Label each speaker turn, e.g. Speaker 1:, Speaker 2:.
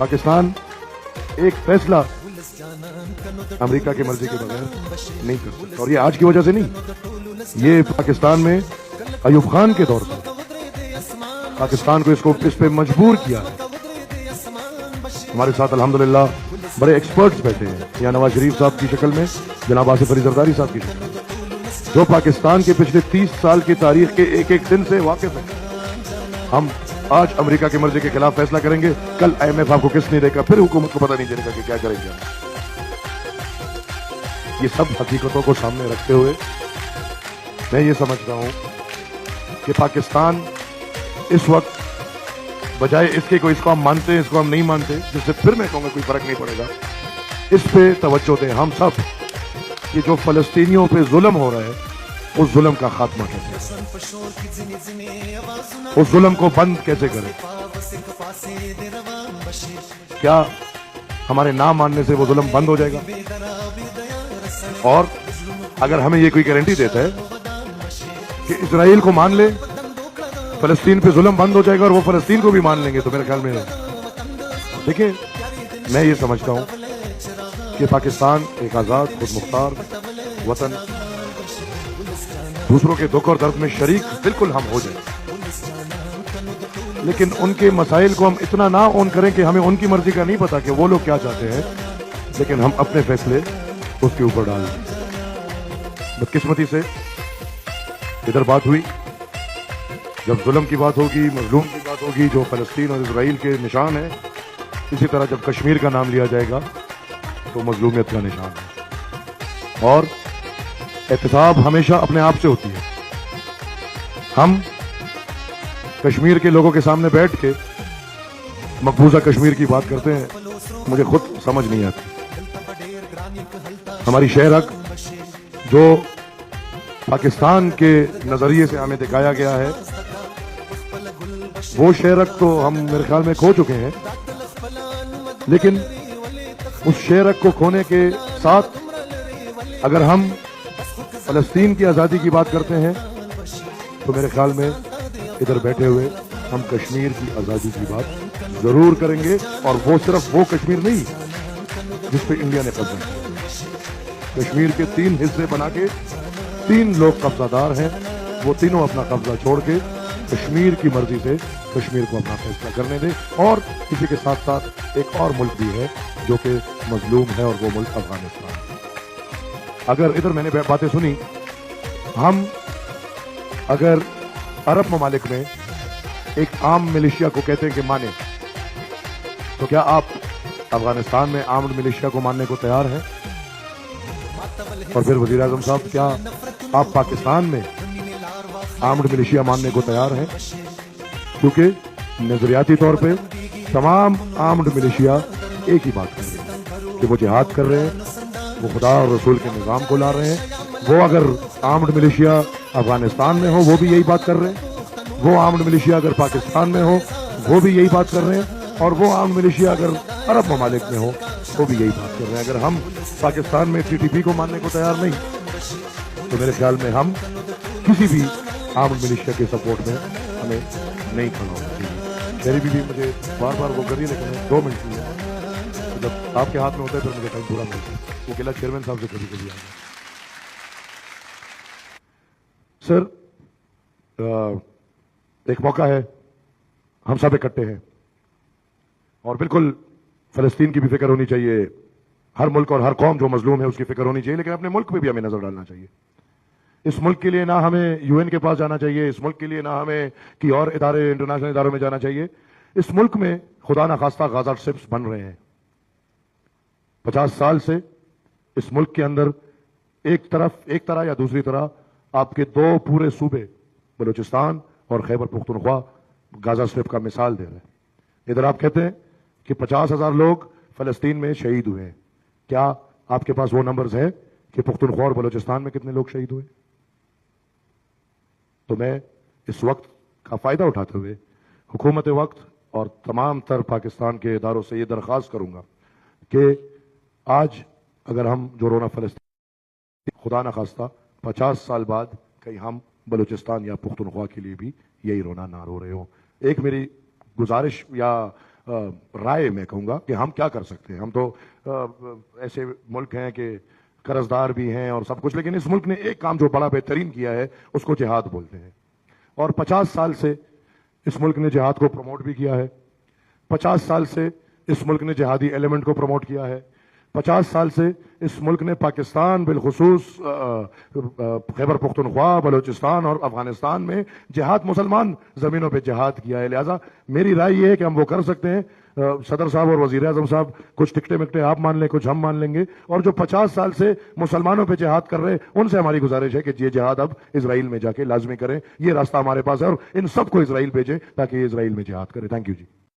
Speaker 1: पाकिस्तान एक फैसला अमेरिका की मर्जी के बगैर नहीं कर सकता, और ये आज की वजह से नहीं, ये पाकिस्तान में अयूब खान के दौर पर पाकिस्तान को इस पे मजबूर किया है। हमारे साथ अल्हम्दुलिल्लाह बड़े एक्सपर्ट्स बैठे हैं, यहाँ नवाज शरीफ साहब की शक्ल में जनाब आसिफ अली जरदारी साहब की शक्ल में, जो पाकिस्तान के पिछले 30 साल की तारीख के एक एक दिन से वाकिफ है। हम आज अमेरिका की मर्जी के खिलाफ फैसला करेंगे, कल IMF आपको किस नहीं देगा, फिर हुकूमत को पता नहीं चलेगा कि क्या करेंगे। ये सब हकीकतों को सामने रखते हुए मैं ये समझता हूं कि पाकिस्तान इस वक्त बजाय इसके को इसको हम मानते हैं, इसको हम नहीं मानते, जिससे फिर मैं कहूंगा कोई फर्क नहीं पड़ेगा, इस पे तवज्जो दें हम सब कि जो फलस्तीनियों पे जुल्म हो रहा है उस जुल्म का खात्मा कैसे, उस जुल्म को बंद कैसे करें। क्या हमारे ना मानने से वो जुल्म बंद हो जाएगा? और अगर हमें ये कोई गारंटी देता है कि इजराइल को मान ले, फलस्तीन पे जुल्म बंद हो जाएगा और वो फलस्तीन को भी मान लेंगे, तो मेरे ख्याल में देखिए, मैं ये समझता हूं कि पाकिस्तान एक आजाद खुद मुख्तार वतन, दूसरों के दुख और दर्द में शरीक बिल्कुल हम हो जाए, लेकिन उनके मसाइल को हम इतना ना ऑन करें कि हमें उनकी मर्जी का नहीं पता कि वो लोग क्या चाहते हैं, लेकिन हम अपने फैसले उसके ऊपर डाल दें। बदकिस्मती से इधर बात हुई, जब जुल्म की बात होगी, मजलूम की बात होगी, जो फलस्तीन और इजराइल के निशान है, इसी तरह जब कश्मीर का नाम लिया जाएगा तो मजलूमियत का निशान है। और एहतिसाब हमेशा अपने आप से होती है। हम कश्मीर के लोगों के सामने बैठ के मकबूजा कश्मीर की बात करते हैं, मुझे खुद समझ नहीं आती। हमारी शहर हक जो पाकिस्तान के नजरिए से हमें दिखाया गया है, वो शहर हक तो हम मेरे ख्याल में खो चुके हैं, लेकिन उस शहर हक को खोने के साथ अगर हम फलस्तीन की आज़ादी की बात करते हैं तो मेरे ख्याल में इधर बैठे हुए हम कश्मीर की आज़ादी की बात जरूर करेंगे, और वो सिर्फ वो कश्मीर नहीं जिस पे इंडिया ने कब्जा किया। कश्मीर के 3 हिस्से बना के 3 लोग कब्जादार हैं, वो तीनों अपना कब्जा छोड़ के कश्मीर की मर्जी से कश्मीर को अपना फैसला करने दें। और इसी के साथ साथ एक और मुल्क भी है जो कि मजलूम है, और वो मुल्क अफगानिस्तान। अगर इधर मैंने बातें सुनी, हम अगर अरब ममालिक में एक आम मिलिशिया को कहते हैं कि माने, तो क्या आप अफगानिस्तान में आर्म्ड मिलिशिया को मानने को तैयार हैं? और फिर वजीर आजम साहब, क्या आप पाकिस्तान में आर्म्ड मिलिशिया मानने को तैयार हैं? क्योंकि नजरियाती तौर पे तमाम आर्म्ड मिलिशिया एक ही बात कर रहे हैं कि वो जिहाद कर रहे हैं, वो खुदा और रसूल के निज़ाम को ला रहे हैं। वो अगर आर्म्ड मिलिशिया अफगानिस्तान में हो वो भी यही बात कर रहे हैं, वो आर्म्ड मिलिशिया अगर पाकिस्तान में हो वो भी यही बात कर रहे हैं, और वो आर्म्ड मिलिशिया अगर अरब ममालिक में हो वो भी यही बात कर रहे हैं। अगर हम पाकिस्तान में TTP को मानने को तैयार नहीं, तो मेरे ख्याल में हम किसी भी आर्म्ड मिलिशिया के सपोर्ट में हमें नहीं खड़ा होना चाहिए। मेरी भी मुझे बार बार वो करिए, लेकिन 2 मिनट की है, जब आपके हाथ में होता है फिर मुझे टाइम पूरा मिलता है। वो गिला चेयरमैन साहब से कभी कभी आ गया। सर, एक मौका है, हम सब इकट्ठे हैं, और बिल्कुल फलस्तीन की भी फिक्र होनी चाहिए, हर मुल्क और हर कौम जो मजलूम है उसकी फिक्र होनी चाहिए, लेकिन अपने मुल्क पे भी हमें नजर डालना चाहिए। इस मुल्क के लिए ना हमें UN के पास जाना चाहिए, इस मुल्क के लिए ना हमें कि और इदारे, इंटरनेशनल इदारों में जाना चाहिए। इस मुल्क में खुदा ना खास्ता गाजा स्ट्रिप्स बन रहे हैं। 50 साल से इस मुल्क के अंदर एक तरह या दूसरी तरह आपके 2 पूरे सूबे बलूचिस्तान और खैबर पुख्तनख्वा गाजा स्ट्रिप का मिसाल दे रहे हैं। इधर आप कहते हैं कि 50,000 लोग फलस्तीन में शहीद हुए हैं। क्या आपके पास वो नंबर्स हैं कि पुख्तनख्वा और बलूचिस्तान में कितने लोग शहीद हुए? तो मैं इस वक्त का फायदा उठाते हुए हुकूमत वक्त और तमाम तर पाकिस्तान के इदारों से ये दरख्वास्त करूंगा कि आज अगर हम जो रोना फलस्तीन, खुदा न खास्ता 50 साल बाद कहीं हम बलूचिस्तान या पुख्तनख्वा के लिए भी यही रोना ना रो रहे हो। एक मेरी गुजारिश या رائے میں کہوں گا کہ ہم کیا کر سکتے ہیں. ہم تو ایسے ملک ہیں کہ قرض دار بھی ہیں اور سب کچھ, لیکن اس ملک نے ایک کام جو بڑا بہترین کیا ہے اس کو جہاد بولتے ہیں. اور 50 سال سے اس ملک نے جہاد کو پروموٹ بھی کیا ہے. 50 سال سے اس ملک نے جہادی ایلیمنٹ کو پروموٹ کیا ہے. 50 سال سے اس ملک نے پاکستان بالخصوص خیبر پختونخوا, بلوچستان اور افغانستان میں جہاد, مسلمان زمینوں پہ جہاد کیا ہے. لہٰذا میری رائے یہ ہے کہ ہم وہ کر سکتے ہیں. صدر صاحب اور وزیر اعظم صاحب کچھ ٹکٹے مکٹے آپ مان لیں, کچھ ہم مان لیں گے, اور جو 50 سال سے مسلمانوں پہ جہاد کر رہے ہیں ان سے ہماری گزارش ہے کہ یہ جہاد اب اسرائیل میں جا کے لازمی کریں. یہ راستہ ہمارے پاس ہے اور ان سب کو اسرائیل بھیجیں تاکہ یہ اسرائیل میں جہاد کرے. Thank you G.